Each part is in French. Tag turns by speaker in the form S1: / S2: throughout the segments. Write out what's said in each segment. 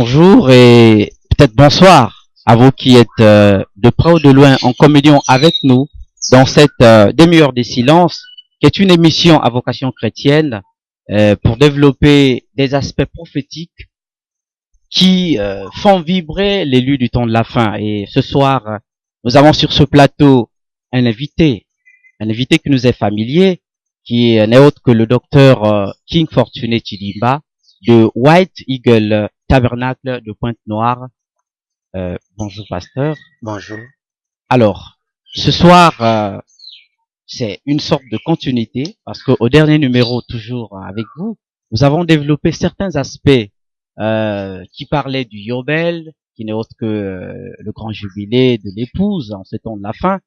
S1: bonjour et peut-être bonsoir à vous qui êtes de près ou de loin en communion avec nous dans cette demi-heure des silences, qui est une émission à vocation chrétienne pour développer des aspects prophétiques qui font vibrer l'élu du temps de la fin. Et ce soir, nous avons sur ce plateau un invité qui nous est familier, qui n'est autre que le docteur King Fortuné Chidimba de White Eagle Tabernacle de Pointe-Noire. Bonjour pasteur.
S2: Bonjour.
S1: Alors, ce soir, c'est une sorte de continuité parce qu'au dernier numéro, toujours avec vous, nous avons développé certains aspects qui parlaient du Yobel, qui n'est autre que le grand jubilé de l'épouse en ce temps de la fin.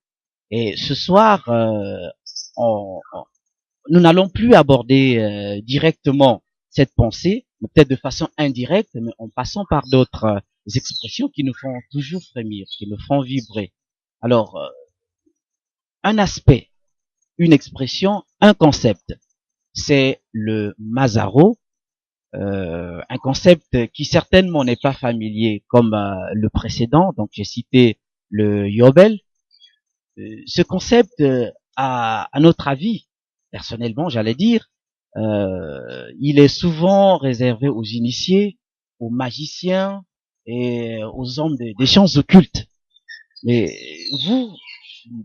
S1: Et ce soir, nous n'allons plus aborder directement cette pensée, mais peut-être de façon indirecte, mais en passant par d'autres expressions qui nous font toujours frémir, qui nous font vibrer. Alors, un aspect, une expression, un concept, c'est le Mazaro, un concept qui certainement n'est pas familier comme le précédent, donc j'ai cité le Yobel. Ce concept, à notre avis, personnellement, j'allais dire, il est souvent réservé aux initiés, aux magiciens et aux hommes des sciences occultes. Mais vous,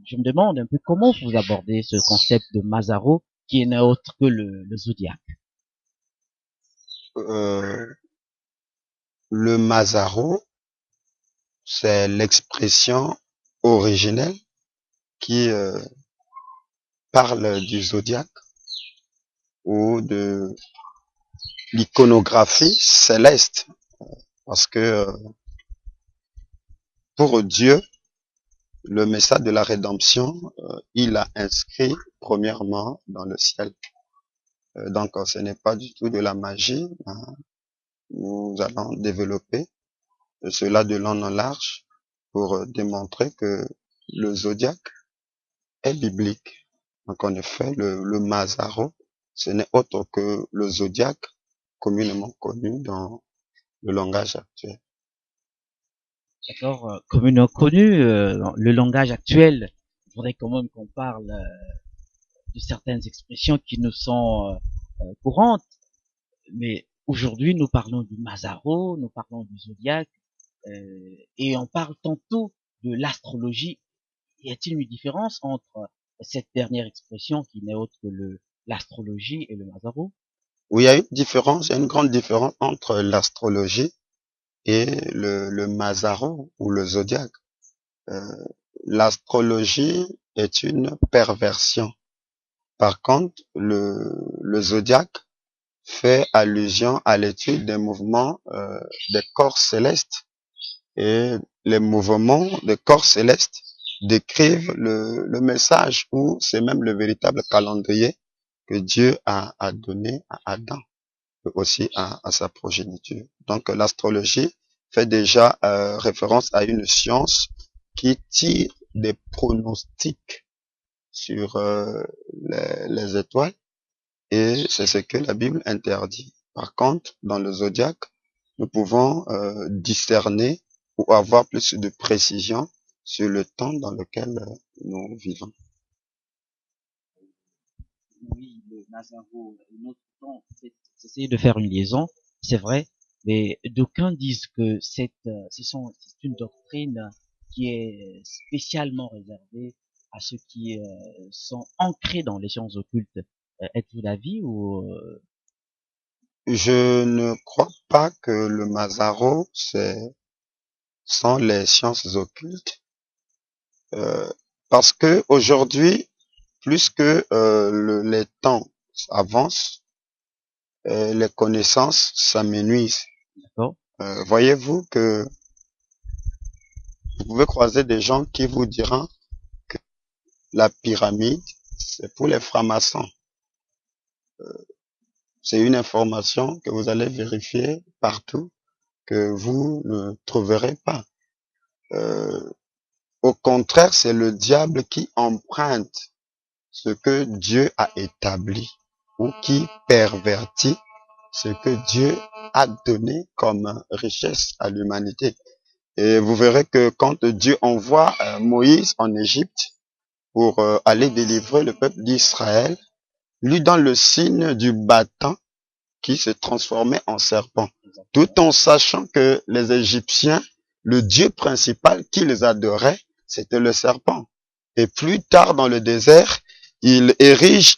S1: je me demande un peu comment vous abordez ce concept de Mazaro qui n'est autre que le zodiaque.
S2: Le Mazaro, c'est l'expression originelle qui parle du zodiaque ou de l'iconographie céleste, parce que pour Dieu, le message de la rédemption, il a inscrit premièrement dans le ciel. Donc ce n'est pas du tout de la magie, hein. Nous allons développer cela de long en large pour démontrer que le zodiaque est biblique. Donc en effet, le Mazaro, ce n'est autre que le zodiaque communément connu dans le langage actuel.
S1: D'accord, communément connu, dans le langage actuel, il faudrait quand même qu'on parle de certaines expressions qui nous sont courantes, mais aujourd'hui nous parlons du Mazaro, nous parlons du zodiaque, et on parle tantôt de l'astrologie. Y a-t-il une différence entre cette dernière expression qui n'est autre que l'astrologie et le Mazaro?
S2: Oui, il y a une différence, il y a une grande différence entre l'astrologie et le Mazaro ou le zodiaque. Euh, L'astrologie est une perversion. Par contre, le zodiaque fait allusion à l'étude des mouvements des corps célestes. Et les mouvements des corps célestes décrivent le message, ou c'est même le véritable calendrier que Dieu a donné à Adam, et aussi à sa progéniture. Donc l'astrologie fait déjà référence à une science qui tire des pronostics sur les étoiles, et c'est ce que la Bible interdit. Par contre, dans le zodiaque, nous pouvons discerner ou avoir plus de précision sur le temps dans lequel nous vivons.
S1: Oui, le Mazaro et notre temps, c'est essayer de faire une liaison, c'est vrai, mais d'aucuns disent que c'est une doctrine qui est spécialement réservée à ceux qui sont ancrés dans les sciences occultes. Êtes-vous d'avis ou
S2: Je ne crois pas que le Mazaro sont les sciences occultes, parce que aujourd'hui, plus que les temps avancent, les connaissances s'amenuisent.
S1: d'accord?
S2: Voyez-vous que vous pouvez croiser des gens qui vous diront que la pyramide, c'est pour les francs-maçons. C'est une information que vous allez vérifier partout, que vous ne trouverez pas. Au contraire, c'est le diable qui emprunte ce que Dieu a établi, ou qui pervertit ce que Dieu a donné comme richesse à l'humanité. Et vous verrez que quand Dieu envoie Moïse en Égypte pour aller délivrer le peuple d'Israël, lui donne le signe du bâton qui se transformait en serpent, tout en sachant que les Égyptiens, le dieu principal qu'ils adoraient, c'était le serpent. Et plus tard dans le désert, il érige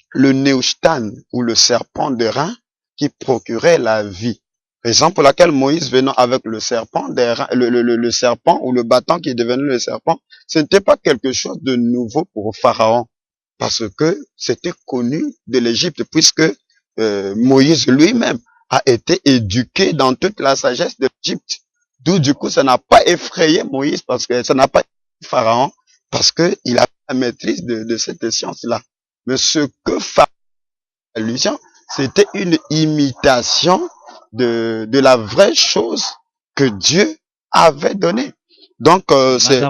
S2: le Neushtan, ou le serpent de rein, qui procurait la vie. Raison pour laquelle Moïse venant avec le serpent des reins, le serpent ou le bâton qui est devenu le serpent, ce n'était pas quelque chose de nouveau pour Pharaon, parce que c'était connu de l'Égypte, puisque Moïse lui-même a été éduqué dans toute la sagesse de l'Égypte. D'où du coup, ça n'a pas effrayé Moïse, parce que ça n'a pas effrayé Pharaon, parce que il a la maîtrise de cette science-là. Mais ce que Pharaon a allusion, c'était une imitation de la vraie chose que Dieu avait donnée. Donc, c'est...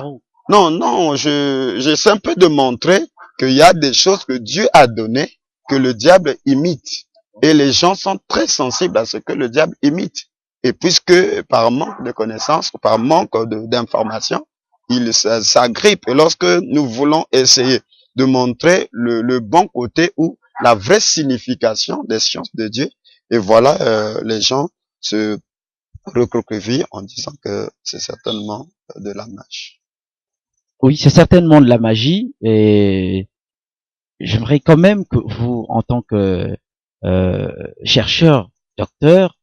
S2: Non, j'essaie un peu de montrer qu'il y a des choses que Dieu a données que le diable imite. Et les gens sont très sensibles à ce que le diable imite. Et puisque par manque de connaissances, ou par manque d'informations, ils s'agrippent. Et lorsque nous voulons essayer de montrer le bon côté ou la vraie signification des sciences de Dieu, et voilà, les gens se recroquevillent en disant que c'est certainement de la magie.
S1: Oui, c'est certainement de la magie, et j'aimerais quand même que vous, en tant que chercheur, docteur,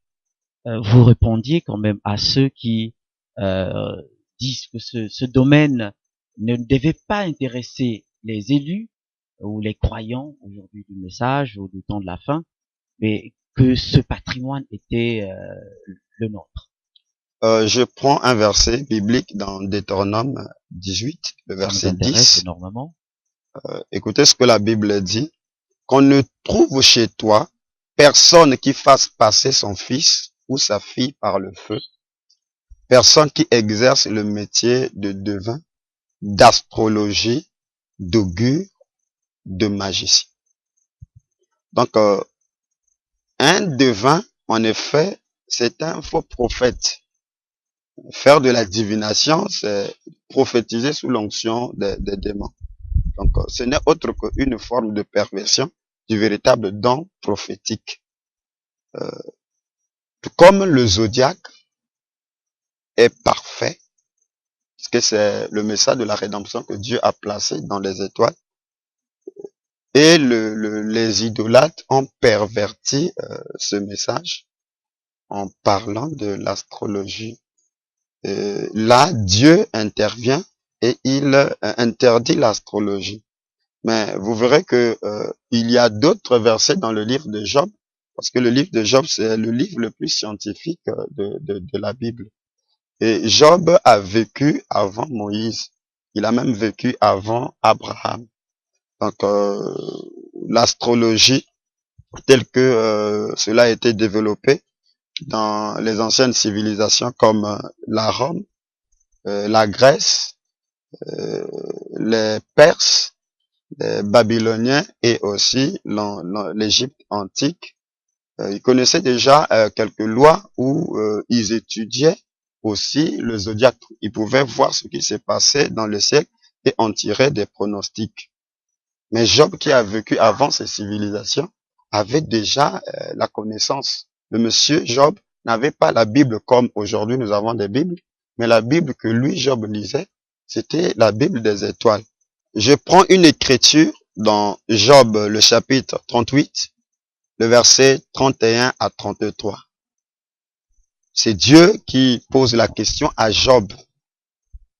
S1: vous répondiez quand même à ceux qui disent que ce domaine ne devait pas intéresser les élus ou les croyants aujourd'hui du message ou du temps de la fin, mais que ce patrimoine était le nôtre.
S2: Je prends un verset biblique dans Deutéronome 18, le verset 10.
S1: Énormément.
S2: Écoutez ce que la Bible dit. Qu'on ne trouve chez toi personne qui fasse passer son fils ou sa fille par le feu, personne qui exerce le métier de devin, d'astrologie, d'augure, de magicien. Donc, un devin, en effet, c'est un faux prophète. Faire de la divination, c'est prophétiser sous l'onction des démons. Donc, ce n'est autre qu'une forme de perversion du véritable don prophétique. Comme le zodiaque est parfait, parce que c'est le message de la rédemption que Dieu a placé dans les étoiles, et les idolâtres ont perverti ce message en parlant de l'astrologie. Là, Dieu intervient et il interdit l'astrologie. Mais vous verrez que il y a d'autres versets dans le livre de Job, parce que le livre de Job, c'est le livre le plus scientifique de la Bible. Et Job a vécu avant Moïse. Il a même vécu avant Abraham. Donc, l'astrologie, telle que cela a été développé dans les anciennes civilisations comme la Rome, la Grèce, les Perses, les Babyloniens et aussi l'Égypte antique, ils connaissaient déjà quelques lois où ils étudiaient aussi le zodiaque. Ils pouvaient voir ce qui s'est passé dans le siècle et en tirer des pronostics. Mais Job, qui a vécu avant ces civilisations, avait déjà la connaissance. Le monsieur Job n'avait pas la Bible comme aujourd'hui nous avons des Bibles, mais la Bible que lui, Job, lisait, c'était la Bible des étoiles. Je prends une écriture dans Job, le chapitre 38, le verset 31 à 33. C'est Dieu qui pose la question à Job.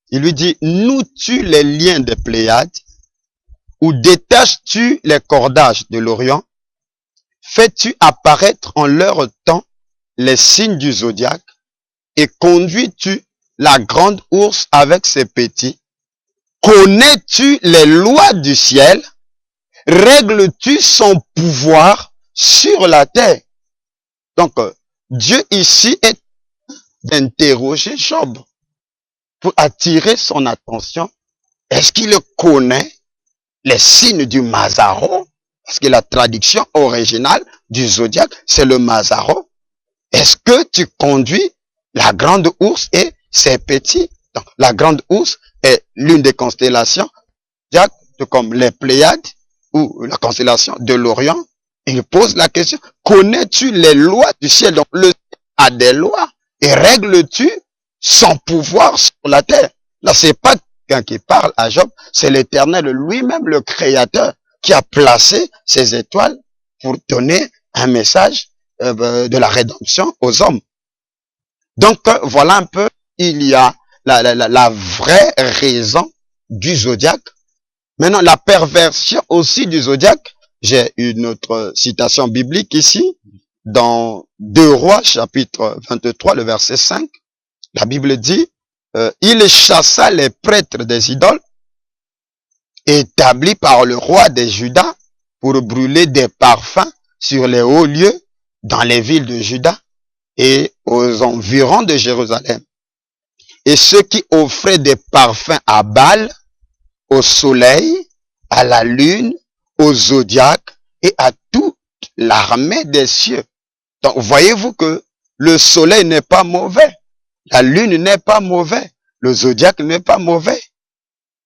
S2: Il lui dit, noues-tu les liens des Pléiades ou détaches-tu les cordages de l'Orient? Fais-tu apparaître en leur temps les signes du zodiaque et conduis-tu la grande ourse avec ses petits? Connais-tu les lois du ciel? Règles-tu son pouvoir sur la terre? Donc, Dieu ici est d'interroger Job pour attirer son attention. Est-ce qu'il connaît les signes du Mazaro? Parce que la traduction originale du zodiaque, c'est le Mazaro. Est-ce que tu conduis la grande ours et ses petits? Donc, la grande ours est l'une des constellations, comme les Pléiades ou la constellation de l'Orient. Il pose la question, connais-tu les lois du ciel? Donc, le ciel a des lois et règles-tu son pouvoir sur la terre? Là, c'est pas quelqu'un qui parle à Job, c'est l'Éternel lui-même, le Créateur, qui a placé ces étoiles pour donner un message de la rédemption aux hommes. Donc, voilà un peu, il y a la vraie raison du zodiaque. Maintenant, la perversion aussi du zodiaque. J'ai une autre citation biblique ici, dans 2 Rois, chapitre 23, le verset 5. La Bible dit, il chassa les prêtres des idoles, établis par le roi des Judas, pour brûler des parfums sur les hauts lieux, dans les villes de Juda et aux environs de Jérusalem. Et ceux qui offraient des parfums à Baal, au soleil, à la lune, au zodiaque et à toute l'armée des cieux. Donc, voyez-vous que le soleil n'est pas mauvais, la lune n'est pas mauvais, le zodiaque n'est pas mauvais.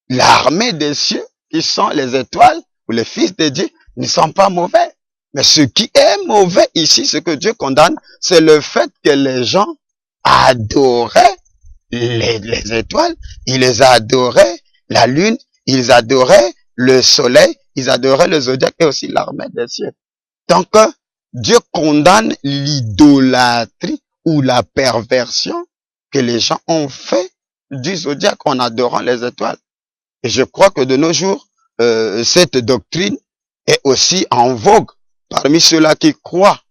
S2: L'armée des cieux, qui sont les étoiles ou les fils de Dieu, ne sont pas mauvais. Mais ce qui est mauvais ici, ce que Dieu condamne, c'est le fait que les gens adoraient les étoiles, ils les adoraient, la lune, ils adoraient le soleil, ils adoraient le zodiaque et aussi l'armée des cieux. Donc, Dieu condamne l'idolâtrie ou la perversion que les gens ont fait du zodiaque en adorant les étoiles. Et je crois que de nos jours, cette doctrine est aussi en vogue parmi ceux-là qui croient.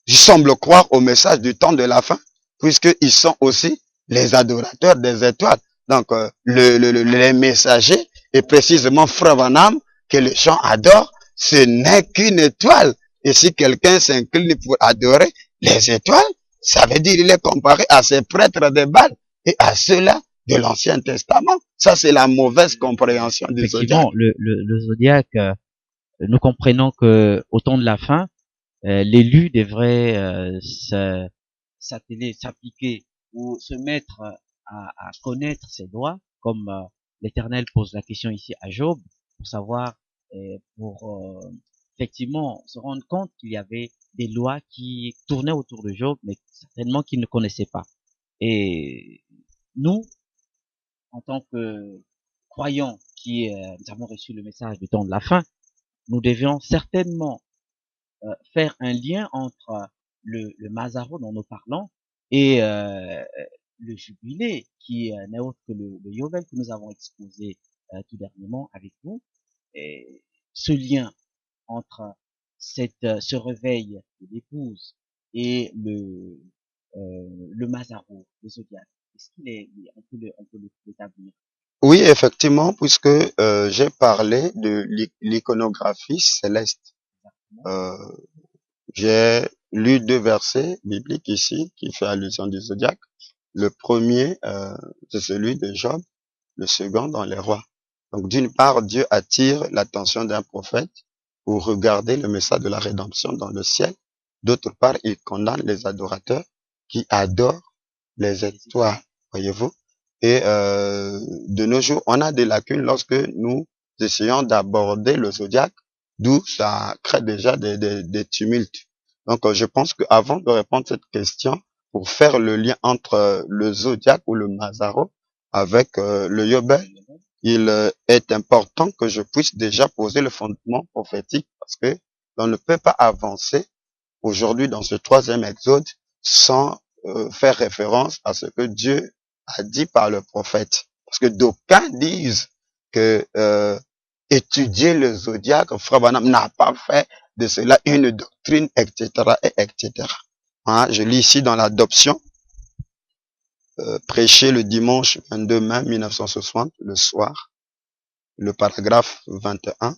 S2: Ils semblent croire au message du temps de la fin, puisqu'ils sont aussi les adorateurs des étoiles. Donc, les messagers, et précisément Frère Branham, que les gens adorent, ce n'est qu'une étoile. Et si quelqu'un s'incline pour adorer les étoiles, ça veut dire qu'il est comparé à ces prêtres de Baal et à ceux-là de l'Ancien Testament. Ça, c'est la mauvaise compréhension du zodiaque.
S1: Effectivement, le zodiaque, nous comprenons que au temps de la fin, l'élu devrait s'atteler, s'appliquer ou se mettre à connaître ses lois, comme l'Éternel pose la question ici à Job, pour savoir, pour effectivement se rendre compte qu'il y avait des lois qui tournaient autour de Job, mais certainement qu'il ne connaissait pas. Et nous, en tant que croyants qui nous avons reçu le message du temps de la fin, nous devions certainement faire un lien entre le Mazaro dont nous parlons et le jubilé qui n'est autre que le Yovel que nous avons exposé tout dernièrement avec vous. Et ce lien entre ce réveil de l'épouse et le Mazaro, le zodiaque, est-ce qu'il est, on peut l'établir?
S2: Oui, effectivement, puisque j'ai parlé de l'iconographie céleste. Euh, J'ai lu 2 versets bibliques ici qui fait allusion du zodiaque. Le premier, c'est celui de Job, le second dans les rois. Donc d'une part, Dieu attire l'attention d'un prophète pour regarder le message de la rédemption dans le ciel. D'autre part, il condamne les adorateurs qui adorent les étoiles, voyez-vous. Et de nos jours, on a des lacunes lorsque nous essayons d'aborder le zodiaque, d'où ça crée déjà des tumultes. Donc, je pense qu'avant de répondre à cette question, pour faire le lien entre le zodiaque ou le Mazaro avec le Yobel, il est important que je puisse déjà poser le fondement prophétique parce que on ne peut pas avancer aujourd'hui dans ce 3e exode sans faire référence à ce que Dieu a dit par le prophète. Parce que d'aucuns disent que étudier le zodiaque, Frère Branham n'a pas fait de cela une doctrine, etc., etc. Hein, je lis ici dans l'adoption, prêché le dimanche 22 mai 1960, le soir, le paragraphe 21.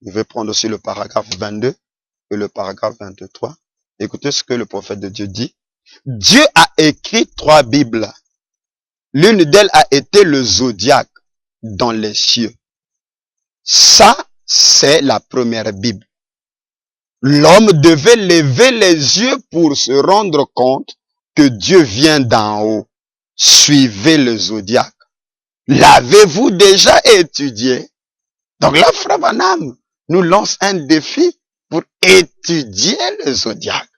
S2: Je vais prendre aussi le paragraphe 22 et le paragraphe 23. Écoutez ce que le prophète de Dieu dit. Dieu a écrit 3 Bibles. L'une d'elles a été le zodiaque dans les cieux. Ça, c'est la première Bible. L'homme devait lever les yeux pour se rendre compte que Dieu vient d'en haut. Suivez le zodiaque. L'avez-vous déjà étudié? Donc là, Frère Branham nous lance un défi pour étudier le zodiaque.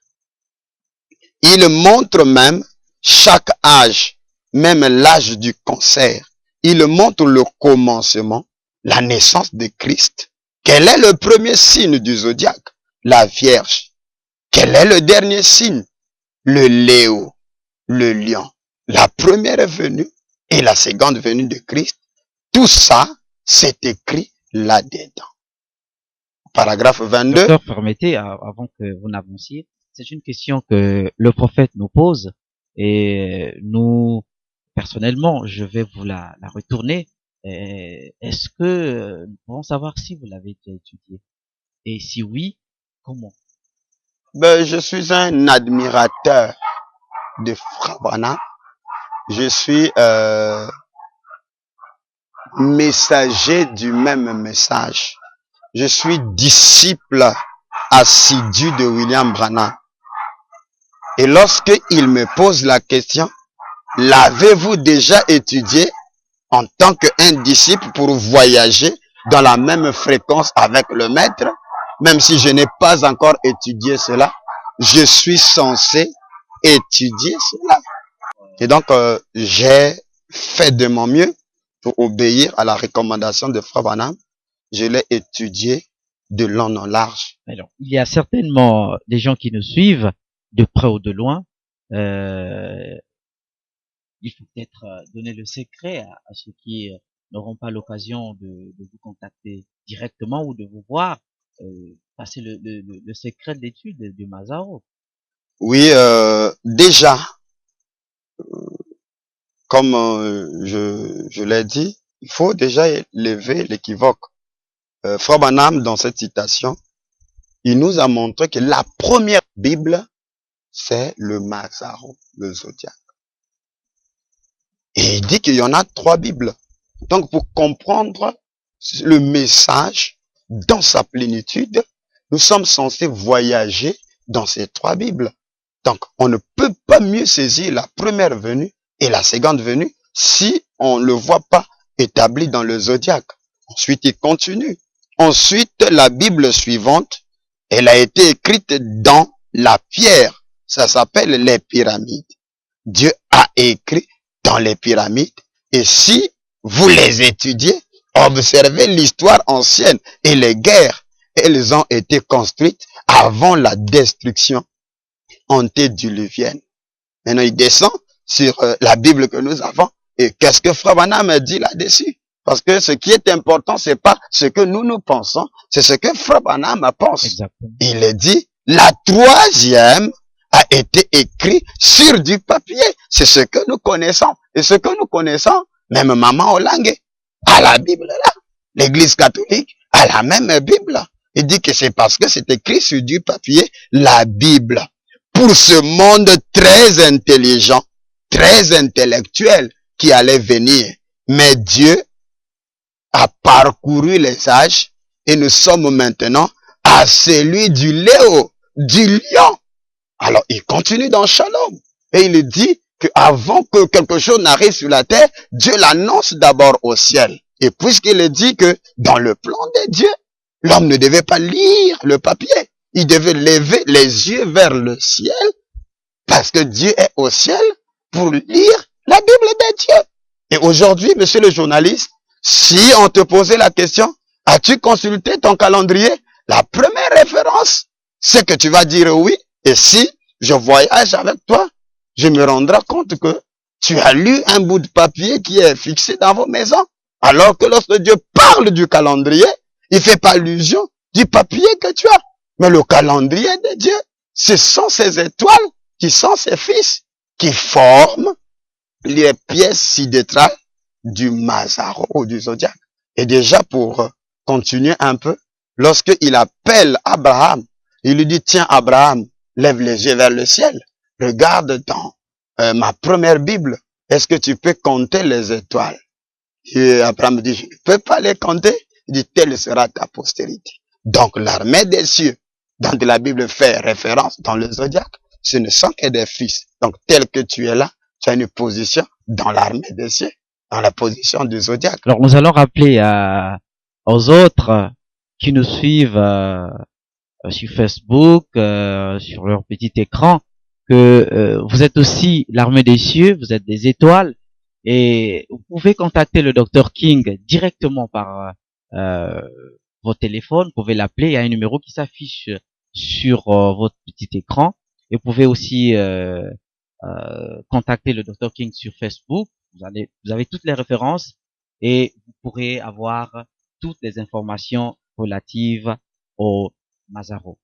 S2: Il montre même chaque âge, même l'âge du cancer. Il montre le commencement, la naissance de Christ. Quel est le premier signe du zodiaque? La Vierge. Quel est le dernier signe? Le Léo, le lion. La première venue et la seconde venue de Christ. Tout ça, c'est écrit là-dedans. Paragraphe 22.
S1: Docteur, permettez, avant que vous n'avanciez, c'est une question que le prophète nous pose et nous, personnellement, je vais vous la retourner. Est-ce que nous pouvons savoir si vous l'avez déjà étudié? Et si oui, comment?
S2: Je suis un admirateur de Frère Branham. Je suis messager du même message. Je suis disciple assidu de William Branham. Et lorsque il me pose la question, l'avez-vous déjà étudié en tant qu'un disciple pour voyager dans la même fréquence avec le maître? Même si je n'ai pas encore étudié cela, je suis censé étudier cela. Et donc, j'ai fait de mon mieux pour obéir à la recommandation de Frère Branham. Je l'ai étudié de long en large.
S1: Alors, il y a certainement des gens qui nous suivent, de près ou de loin. Il faut peut-être donner le secret à ceux qui n'auront pas l'occasion de vous contacter directement ou de vous voir. Passer le secret de l'étude du Mazaro.
S2: Oui, déjà, comme je l'ai dit, il faut déjà lever l'équivoque. Frère Branham, dans cette citation, il nous a montré que la première Bible, c'est le Mazaro, le zodiaque. Et il dit qu'il y en a 3 Bibles. Donc, pour comprendre le message dans sa plénitude, nous sommes censés voyager dans ces 3 Bibles. Donc, on ne peut pas mieux saisir la première venue et la seconde venue si on ne le voit pas établi dans le zodiaque. Ensuite, il continue. Ensuite, la Bible suivante, elle a été écrite dans la pierre. Ça s'appelle les pyramides. Dieu a écrit dans les pyramides. Et si vous les étudiez, observez l'histoire ancienne et les guerres. Elles ont été construites avant la destruction antédiluvienne. Maintenant, il descend sur la Bible que nous avons. Et qu'est-ce que Frère Branham dit là-dessus? Parce que ce qui est important, c'est pas ce que nous pensons, c'est ce que Frère Branham pense.
S1: Exactement.
S2: Il dit, la 3e a été écrite sur du papier. C'est ce que nous connaissons. Et ce que nous connaissons, même Maman Olangue a la Bible là. L'Église catholique a la même Bible. Il dit que c'est parce que c'est écrit sur du papier, la Bible. Pour ce monde très intelligent, très intellectuel qui allait venir. Mais Dieu a parcouru les âges et nous sommes maintenant à celui du Léo, du lion. Alors, il continue dans Shalom et il dit qu'avant que quelque chose n'arrive sur la terre, Dieu l'annonce d'abord au ciel. Et puisqu'il dit que dans le plan de Dieu, l'homme ne devait pas lire le papier, il devait lever les yeux vers le ciel parce que Dieu est au ciel pour lire la Bible de Dieu. Et aujourd'hui, monsieur le journaliste, si on te posait la question, as-tu consulté ton calendrier? La première référence, c'est que tu vas dire oui. Et si je voyage avec toi, je me rendrai compte que tu as lu un bout de papier qui est fixé dans vos maisons. Alors que lorsque Dieu parle du calendrier, il fait pas allusion du papier que tu as. Mais le calendrier de Dieu, ce sont ces étoiles qui sont ses fils, qui forment les pièces sidétrales du Mazaro ou du zodiaque. Et déjà pour continuer un peu, lorsqu'il appelle Abraham, il lui dit, tiens Abraham, lève les yeux vers le ciel, regarde dans ma première Bible, est-ce que tu peux compter les étoiles? Et Abraham dit, je ne peux pas les compter. Il dit, telle sera ta postérité. Donc l'armée des cieux dont la Bible fait référence dans le zodiaque, ce ne sont que des fils. Donc, tel que tu es là, tu as une position dans l'armée des cieux, dans la position du zodiaque.
S1: Alors, nous allons rappeler aux autres qui nous suivent sur Facebook, sur leur petit écran, que vous êtes aussi l'armée des cieux, vous êtes des étoiles, et vous pouvez contacter le Dr King directement par votre téléphone. Vous pouvez l'appeler, il y a un numéro qui s'affiche sur votre petit écran. Et vous pouvez aussi contacter le Dr King sur Facebook. Vous avez toutes les références et vous pourrez avoir toutes les informations relatives au Mazaro.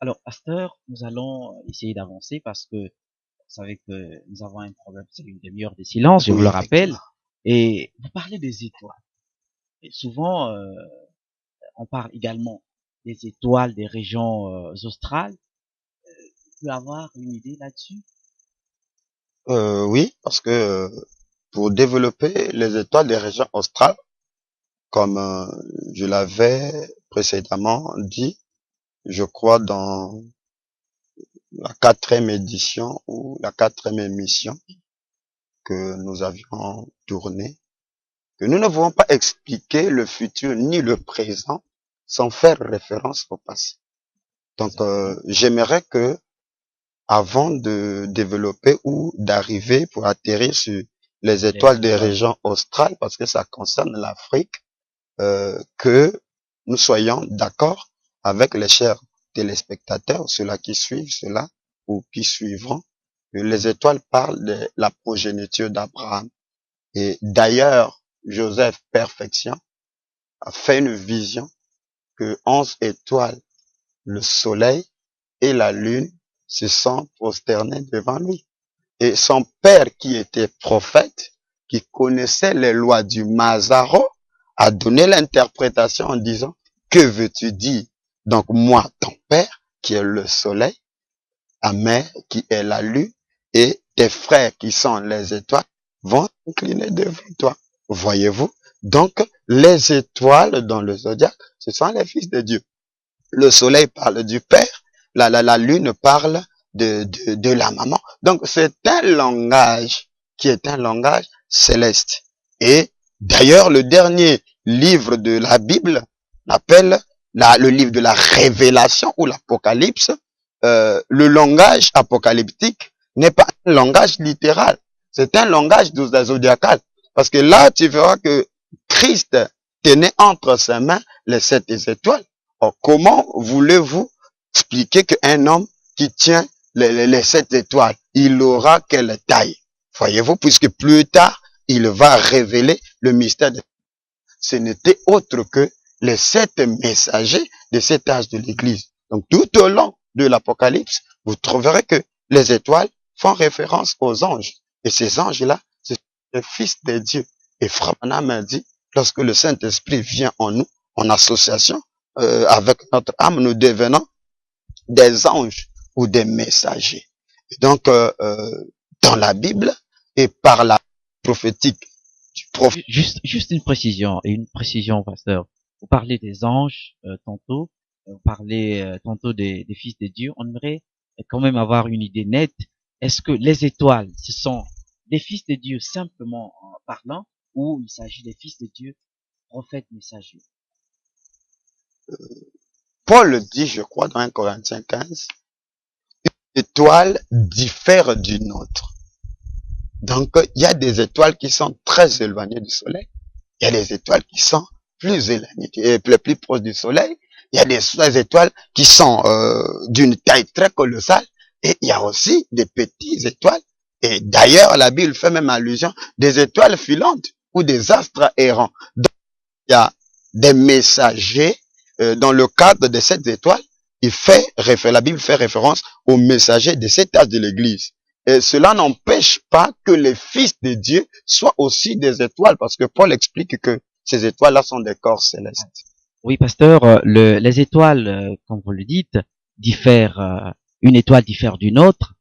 S1: Alors, pasteur, nous allons essayer d'avancer parce que vous savez que nous avons un problème, c'est une demi-heure de silence, je vous le rappelle. Et vous parlez des étoiles. Et souvent, on parle également des étoiles des régions australes. Tu peux avoir une idée là-dessus?
S2: Oui, parce que pour développer les étoiles des régions australes, comme je l'avais précédemment dit, je crois dans la 4e édition ou la 4e émission que nous avions tournée, que nous ne pouvons pas expliquer le futur ni le présent sans faire référence au passé. Donc, j'aimerais que, avant de développer ou d'arriver pour atterrir sur les étoiles des régions australes, parce que ça concerne l'Afrique, que nous soyons d'accord avec les chers téléspectateurs, ceux-là qui suivent cela ou qui suivront, que les étoiles parlent de la progéniture d'Abraham. Et d'ailleurs, Joseph Perfection a fait une vision que 11 étoiles, le soleil et la lune, se sont prosternés devant lui. Et son père, qui était prophète, qui connaissait les lois du Mazaro, a donné l'interprétation en disant, que veux-tu dire? Donc moi, ton père, qui est le soleil, ta mère, qui est la lune, et tes frères, qui sont les étoiles, vont s'incliner devant toi. Voyez-vous? Donc, les étoiles dans le zodiaque, ce sont les fils de Dieu. Le soleil parle du père, la lune parle de la maman. Donc, c'est un langage qui est un langage céleste. Et d'ailleurs, le dernier livre de la Bible l'appelle le livre de la révélation ou l'Apocalypse. Le langage apocalyptique n'est pas un langage littéral. C'est un langage zodiacal. Parce que là, tu verras que Christ tenait entre ses mains les 7 étoiles. Or, comment voulez-vous expliquer qu'un homme qui tient les 7 étoiles, il aura quelle taille? Voyez-vous, puisque plus tard, il va révéler le mystère. Ce n'était autre que les 7 messagers de cet âge de l'Église. Donc, tout au long de l'Apocalypse, vous trouverez que les étoiles font référence aux anges. Et ces anges-là, ce sont les fils de Dieu. Et Frère Branham a dit, lorsque le Saint-Esprit vient en nous, en association avec notre âme, nous devenons des anges ou des messagers. Et donc, dans la Bible et par la prophétique du prophète.
S1: Juste une précision, pasteur. Vous parlez des anges tantôt, vous parlez tantôt des fils de Dieu. On aimerait quand même avoir une idée nette. Est-ce que les étoiles, ce sont des fils de Dieu simplement en parlant, ou il s'agit des fils de Dieu, prophètes, messagers?
S2: Paul dit, je crois, dans 1 Corinthiens 15, une étoile diffère d'une autre. Donc, il y a des étoiles qui sont très éloignées du soleil. Il y a des étoiles qui sont plus éloignées, plus proches du soleil. Il y a des étoiles qui sont d'une taille très colossale. Et il y a aussi des petites étoiles. Et d'ailleurs, la Bible fait même allusion des étoiles filantes ou des astres errants. Donc, il y a des messagers dans le cadre de cette étoile. La Bible fait référence aux messagers de cet âge de l'Église. Et cela n'empêche pas que les fils de Dieu soient aussi des étoiles, parce que Paul explique que ces étoiles-là sont des corps célestes.
S1: Oui, pasteur, les étoiles, comme vous le dites, diffèrent. Une étoile diffère d'une autre,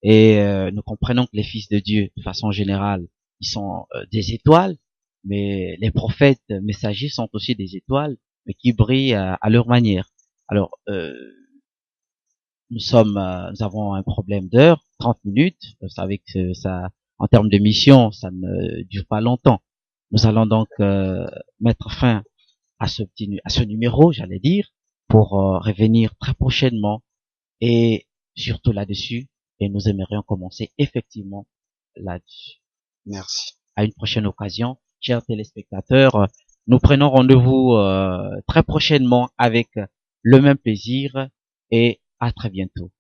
S1: et nous comprenons que les fils de Dieu, de façon générale, ils sont des étoiles, mais les prophètes messagers sont aussi des étoiles, mais qui brillent à leur manière. Alors, nous avons un problème d'heure, 30 minutes. Vous savez que ça, en termes de mission, ça ne dure pas longtemps. Nous allons donc mettre fin à ce numéro, j'allais dire, pour revenir très prochainement et surtout là-dessus. Et nous aimerions commencer effectivement là-dessus.
S2: Merci.
S1: À une prochaine occasion, chers téléspectateurs, nous prenons rendez-vous très prochainement avec le même plaisir et à très bientôt.